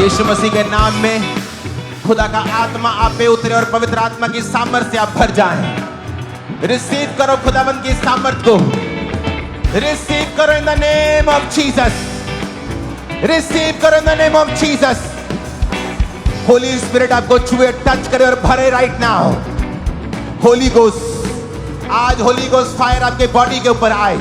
यीशु मसीह के नाम में खुदा का आत्मा आप पे उतरे और पवित्र आत्मा की सामर्थ्य से आप भर जाएं। रिसीव करो खुदाबंद की सामर्थ्य को, रिसीव करो in the name of Jesus, receive करो in the name of Jesus. Holy spirit आपको छुए, टच करे और भरे राइट नाउ। होली गोस्ट, आज होली गोस्ट फायर आपके बॉडी के ऊपर आए,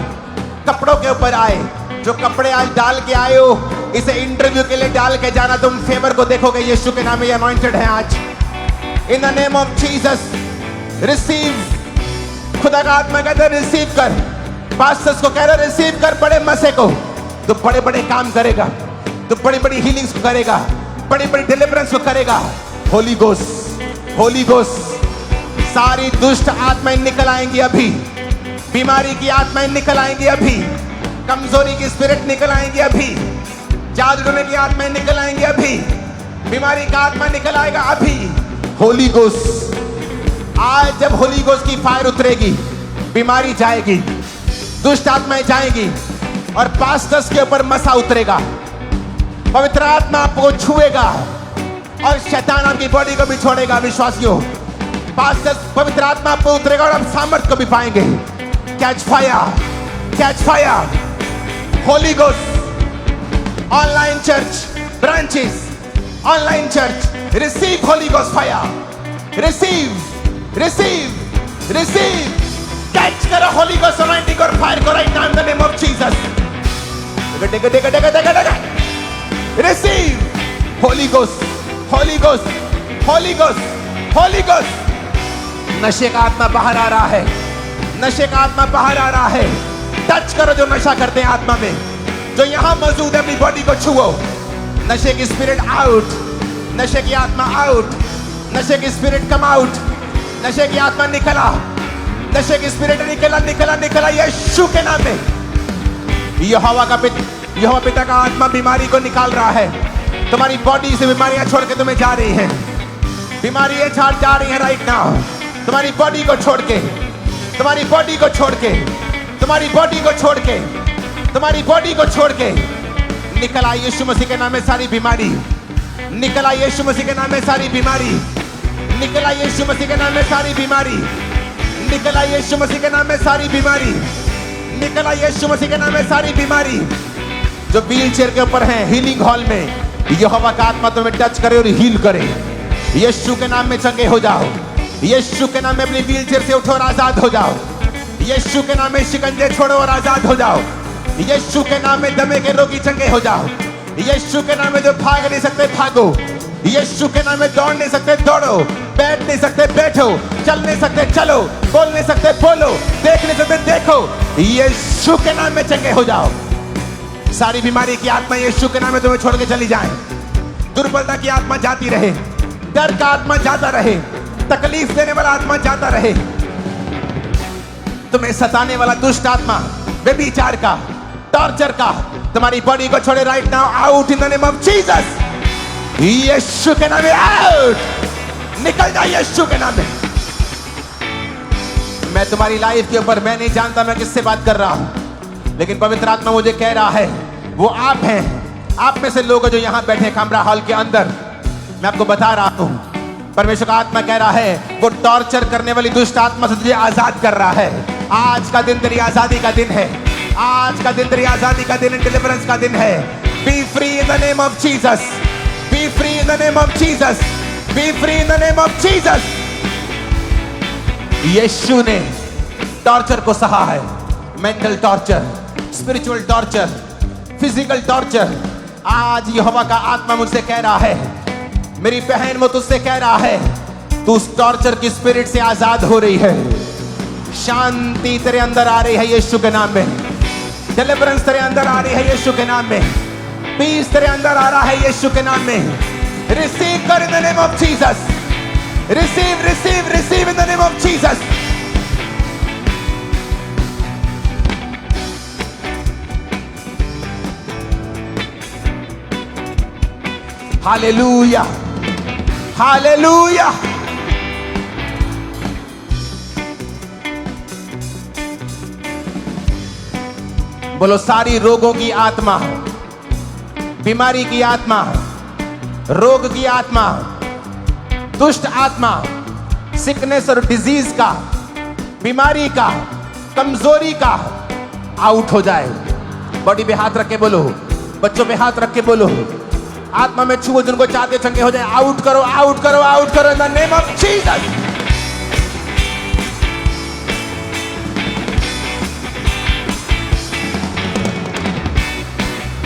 कपड़ों के ऊपर आए। जो कपड़े आज डाल के आए हो, इसे इंटरव्यू के लिए डाल के जाना, तुम फेवर को देखोगे। यीशु के नाम में ये अनॉइंटेड है आज। इन the name of Jesus receive. खुदा का आत्मा कहता है रिसीव कर। पास्टर्स को कह रहे रिसीव कर बड़े मसे को, तो बड़े बड़े काम करेगा, तो बड़ी बड़ी हीलिंग्स को करेगा, बड़ी बड़ी डिलीवरेंस को करेगा। होली गोस्ट, होली गोस्ट, सारी दुष्ट आत्माएं निकल आएंगी अभी, बीमारी की आत्माएं निकल आएंगी अभी, कमजोरी की स्पिरिट निकल आएंगी अभी, जादू टोने की आत्माएं निकल आएंगी अभी, बीमारी का आत्मा निकल आएगा अभी। होली गोस्ट, आज जब होली गोस्ट की फायर उतरेगी, बीमारी जाएगी, दुष्ट आत्माएं जाएगी और पास्टर्स के ऊपर मसा उतरेगा। पवित्र आत्मा आपको छुएगा और शैतान आपकी बॉडी को भी छोड़ेगा। विश्वासियों, पास्टर्स, पवित्र आत्मा आप पे उतरेगा और आप सामर्थ्य को भी पाएंगे। Catch fire, catch fire. Holi ghost, online church branches, online church, receive Holi ghost fire, receive, receive, receive. Catch करो होली गोस्ट अनॉइंटिंग और फायर को right now in the name of Jesus. Receive Holi ghost, Holi ghost, Holi ghost, Holi ghost. नशे का आत्मा बाहर आ रहा है, नशे का आत्मा बाहर आ रहा है। टच करो जो नशा करते हैं आत्मा में, जो यहां मौजूद है, अपनी बॉडी को छुओ। नशे की स्पिरिट आउट, नशे की आत्मा आउट, नशे की स्पिरिट कम आउट, नशे की आत्मा निकला, नशे की स्पिरिट निकला, निकला, निकला यीशु के नाम में। यहोवा पिता का आत्मा बीमारी को निकाल रहा है। तुम्हारी बॉडी से बीमारियां छोड़ के तुम्हें जा रही हैं, बीमारियां छाड़ जा रही हैं राइट नाउ। तुम्हारी बॉडी को छोड़ के, तुम्हारी बॉडी को छोड़ के, तुम्हारी बॉडी को छोड़ के, तुम्हारी बॉडी को छोड़ के निकल आई यीशु मसीह के नाम में सारी बीमारी, निकल आई यीशु मसीह के नाम में सारी बीमारी, निकल आई यीशु मसीह के नाम में सारी बीमारी, निकल आई यीशु मसीह के नाम में सारी बीमारी, निकल आई यीशु मसीह के नाम में सारी बीमारी। जो व्हील चेयर के ऊपर हैं हीलिंग हॉल में, यहोवा का आत्मा तुम्हें टच करे और हील करे। यीशु के नाम में चंगे हो जाओ, यीशु के नाम में अपनी व्हील चेयर से उठो और आजाद हो जाओ। यीशु के नाम में शिकंजे छोड़ो और आजाद हो जाओ। यीशु के नाम में दमे के रोगी चंगे हो जाओ। यीशु के नाम में जो भाग नहीं सकते भागो। यीशु के नाम में दौड़ नहीं सकते दौड़ो, बैठ नहीं सकते बैठो, चल नहीं सकते चलो, बोल नहीं सकते बोलो, देख नहीं सकते देखो। यीशु के नाम में चंगे हो जाओ। सारी बीमारी की आत्मा यीशु के नाम में तुम्हें छोड़ के चली जाए। दुर्बलता की आत्मा जाती रहे, डर का आत्मा जाता रहे, तकलीफ देने वाला आत्मा जाता रहे, तुम्हें सताने वाला दुष्ट आत्मा, व्यभिचार का, टॉर्चर का, तुम्हारी बॉडी को छोड़े right now. Out in the name of Jesus. यीशु के नाम में आउट, निकल जाए यीशु के नाम में। मैं तुम्हारी लाइफ के ऊपर, मैं नहीं जानता मैं किससे बात कर रहा हूं, लेकिन पवित्र आत्मा मुझे कह रहा है वो आप हैं। आप में से लोग जो यहां बैठे कमरा हॉल के अंदर, मैं आपको बता रहा हूं, परमेश्वर का आत्मा कह रहा है वो टॉर्चर करने वाली दुष्ट आत्मा से तुझे आजाद कर रहा है। आज का दिन तेरी आजादी का दिन है, आज का दिन तेरी आजादी का दिन, डिलीवरेंस का दिन है। Be free in the name of Jesus, be free in the name of Jesus, be free in the name of Jesus. यीशु ने टॉर्चर को सहा है, mental torture, spiritual torture, physical torture. आज यहोवा का आत्मा मुझसे कह रहा है, मेरी बहन वो तुझसे कह रहा है, तू उस टॉर्चर की स्पिरिट से आजाद हो रही है। शांति तेरे अंदर आ रही है यीशु के नाम में, डिलीवरेंस तेरे अंदर आ रही है यीशु के नाम में, पीस तेरे अंदर आ रहा है यीशु के नाम में। रिसीव कर इन the name of Jesus, receive, receive, receive in the name of Jesus. Hallelujah, hallelujah. बोलो सारी रोगों की आत्मा, बीमारी की आत्मा, रोग की आत्मा, दुष्ट आत्मा, सिकनेस और डिजीज का, बीमारी का, कमजोरी का आउट हो जाए। बॉडी पे हाथ रख के बोलो, बच्चों पे हाथ रख के बोलो, आत्मा में छुओ, जिनको चाहते चंगे हो जाए। आउट करो, आउट करो, आउट करो in the name of Jesus.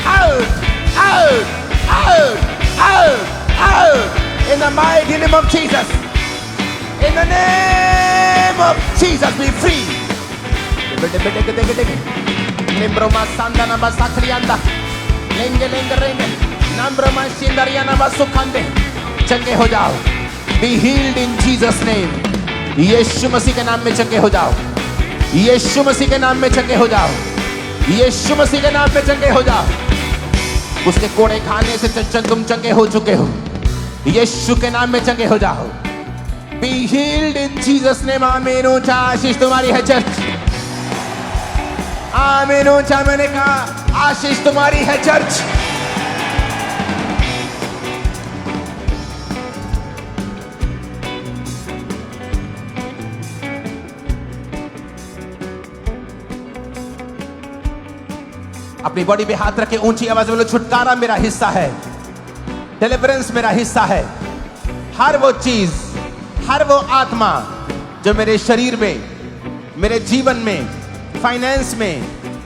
Out, out, out, out, out. In the mighty name of Jesus. In the name of Jesus, be free. Limbroma sandana basakrianda. Lenge lenge renge. Nambroma shindariana basukande. चंगे हो जाओ। Be healed in Jesus name. यीशु मसीह के नाम में चंगे हो जाओ। यीशु मसीह के नाम में चंगे हो जाओ। यीशु मसीह के नाम में चंगे हो जाओ। उसके कोड़े खाने से तुम चंगे हो चुके हो। यीशु के नाम में चंगे हो जाओ। Be healed in Jesus name. आमीन। ऊंचा आशीष तुम्हारी है चर्च। आमीन। ऊंचा मैंने कहा आशीष तुम्हारी है चर्च। अपनी बॉडी पे हाथ रखे, ऊंची आवाज में बोलो, छुटकारा मेरा हिस्सा है, डिलीवरेंस मेरा हिस्सा है। हर वो चीज, हर वो आत्मा जो मेरे शरीर में, मेरे जीवन में, फाइनेंस में,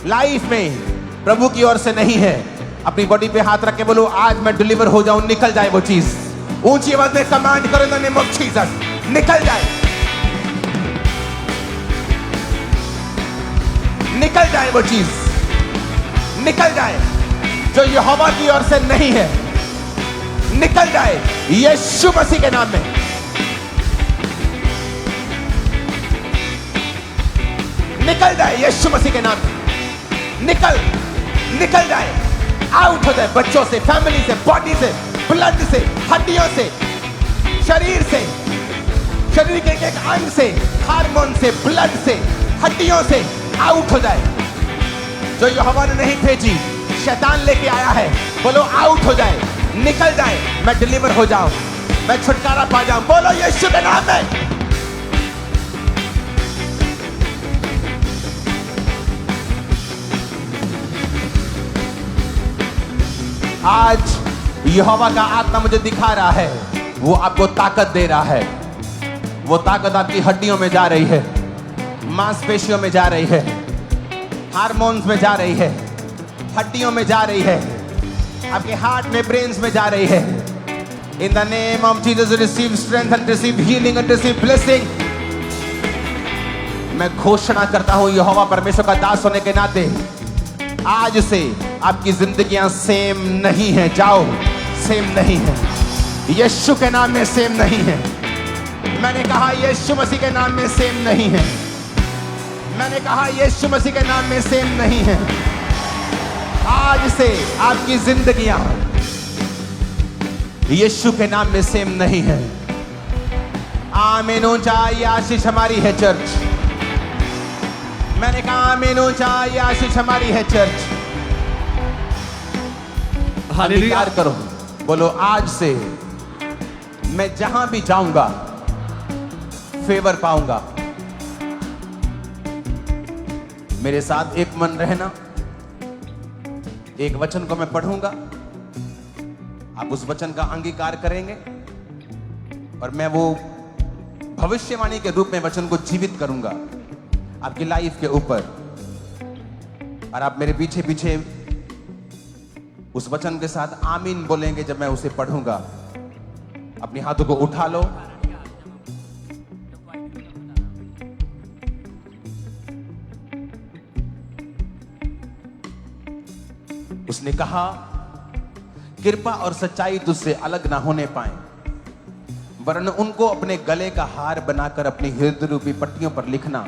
लाइफ में प्रभु की ओर से नहीं है, अपनी बॉडी पे हाथ रख के बोलो, आज मैं डिलीवर हो जाऊं, निकल जाए वो चीज। ऊंची आवाज में कमांड करो in the name of Jesus, निकल जाए, निकल जाए वो चीज, निकल जाए जो यहोवा की ओर से नहीं है, निकल जाए यीशु मसीह के नाम में। निकल जाए यीशु मसीह के नाम में। निकल जाए, आउट हो जाए बच्चों से, फैमिली से, बॉडी से, ब्लड से, हड्डियों से, शरीर से, शरीर के एक अंग से, हार्मोन से, ब्लड से, हड्डियों से आउट हो जाए। जो यहोवा ने नहीं भेजी, शैतान लेके आया है, बोलो आउट हो जाए, निकल जाए, मैं डिलीवर हो जाऊं, मैं छुटकारा पा जाऊं। बोलो यीशु के नाम में। आज यहोवा का आत्मा मुझे दिखा रहा है, वो आपको ताकत दे रहा है। वो ताकत आपकी हड्डियों में जा रही है, मांसपेशियों में जा रही है, हार्मोन्स में जा रही है, हड्डियों में जा रही है, आपके हार्ट में, ब्रेन्स में जा रही है। इन the name of Jesus receive strength and receive healing and receive blessing. मैं घोषणा करता हूं यहोवा परमेश्वर का दास होने के नाते, आज से आपकी जिंदगियां सेम नहीं है। जाओ, सेम नहीं है, यीशु के नाम में सेम नहीं है। मैंने कहा यीशु मसीह के नाम में सेम नहीं है। मैंने कहा यीशु मसीह के नाम में सेम नहीं है। आज से आपकी जिंदगियां यीशु के नाम में सेम नहीं है। आमीन। ऊंचा ये आशीष हमारी है चर्च। मैंने कहा आमीन। ऊंचा ये आशीष हमारी है चर्च। हालेलुया करो, बोलो आज से मैं जहां भी जाऊंगा फेवर पाऊंगा। मेरे साथ एक मन रहना। एक वचन को मैं पढ़ूंगा, आप उस वचन का अंगीकार करेंगे और मैं वो भविष्यवाणी के रूप में वचन को जीवित करूंगा आपकी लाइफ के ऊपर। और आप मेरे पीछे पीछे उस वचन के साथ आमीन बोलेंगे जब मैं उसे पढ़ूंगा। अपने हाथों को उठा लो। उसने कहा, कृपा और सच्चाई तुझसे अलग ना होने पाए, वरन उनको अपने गले का हार बनाकर अपनी हृदय रूपी पट्टियों पर लिखना,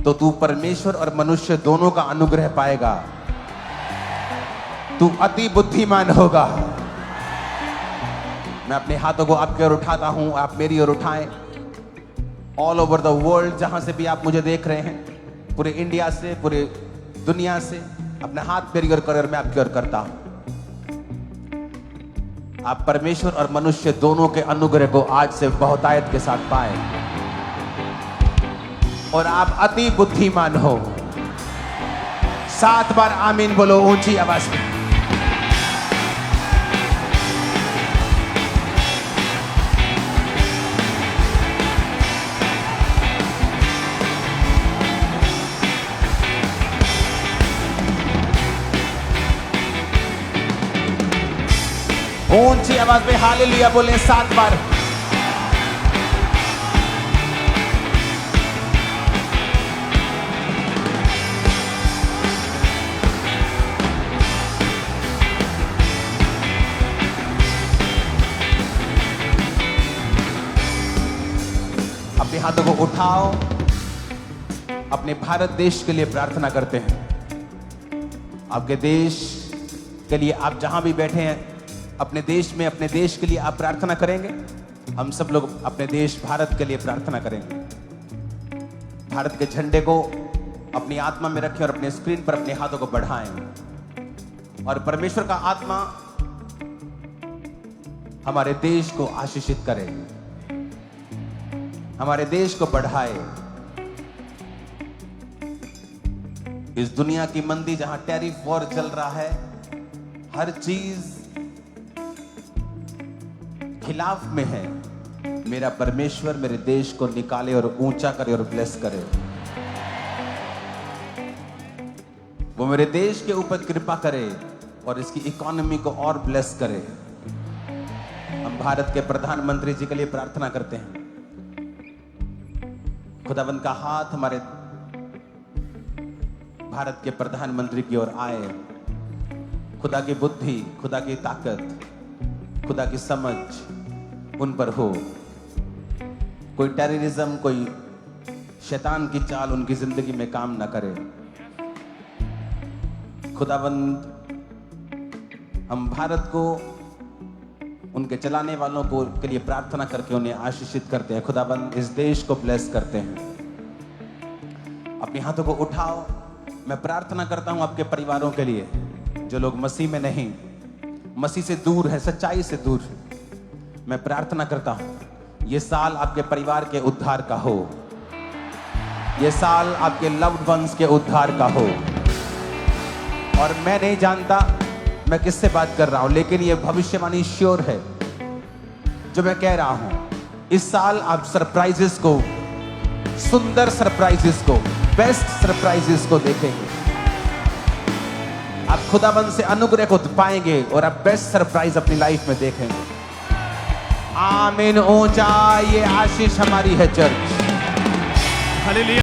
तो तू परमेश्वर और मनुष्य दोनों का अनुग्रह पाएगा। तू अति बुद्धिमान होगा। मैं अपने हाथों को आपकी ओर उठाता हूं, आप मेरी ओर उठाएं। ऑल ओवर द वर्ल्ड, जहां से भी आप मुझे देख रहे हैं, पूरे इंडिया से, पूरे दुनिया से, अपने हाथ मेरी ओर कर, मैं आपकी ओर करता हूं। आप परमेश्वर और मनुष्य दोनों के अनुग्रह को आज से बहुतायत के साथ पाए और आप अति बुद्धिमान हो। 7 बार आमीन बोलो ऊंची आवाज में। ऊंची आवाज में हालेलुया बोले 7 बार। अपने हाथों को उठाओ, अपने भारत देश के लिए प्रार्थना करते हैं। आपके देश के लिए आप जहां भी बैठे हैं, अपने देश में अपने देश के लिए आप प्रार्थना करेंगे। हम सब लोग अपने देश भारत के लिए प्रार्थना करेंगे। भारत के झंडे को अपनी आत्मा में रखें और अपने स्क्रीन पर अपने हाथों को बढ़ाएं और परमेश्वर का आत्मा हमारे देश को आशीषित करे, हमारे देश को बढ़ाए। इस दुनिया की मंदी जहां टैरिफ वॉर चल रहा है, हर चीज खिलाफ में है, मेरा परमेश्वर मेरे देश को निकाले और ऊंचा करे और ब्लेस करे। वो मेरे देश के ऊपर कृपा करे और इसकी इकोनॉमी को और ब्लेस करे। हम भारत के प्रधानमंत्री जी के लिए प्रार्थना करते हैं। खुदावंद का हाथ हमारे भारत के प्रधानमंत्री की ओर आए। खुदा की बुद्धि, खुदा की ताकत, खुदा की समझ उन पर हो। कोई टेररिज्म, कोई शैतान की चाल उनकी जिंदगी में काम ना करे। खुदावंद, हम भारत को उनके चलाने वालों को के लिए प्रार्थना करके उन्हें आशीषित करते हैं। खुदावंद, इस देश को ब्लेस करते हैं। अपने हाथों को उठाओ। मैं प्रार्थना करता हूं आपके परिवारों के लिए, जो लोग मसीह में नहीं, मसीह से दूर है, सच्चाई से दूर है। मैं प्रार्थना करता हूं ये साल आपके परिवार के उद्धार का हो, ये साल आपके लव्ड वंस के उद्धार का हो। और मैं नहीं जानता मैं किससे बात कर रहा हूं, लेकिन ये भविष्यवाणी श्योर है जो मैं कह रहा हूं। इस साल आप सरप्राइजेस को, सुंदर सरप्राइजेस को, बेस्ट सरप्राइजेस को देखेंगे। आप खुदाबंद से अनुग्रह को पाएंगे और आप बेस्ट सरप्राइज अपनी लाइफ में देखेंगे। आमीन। ऊंचा ये आशीष हमारी है चर्च। हालेलुया।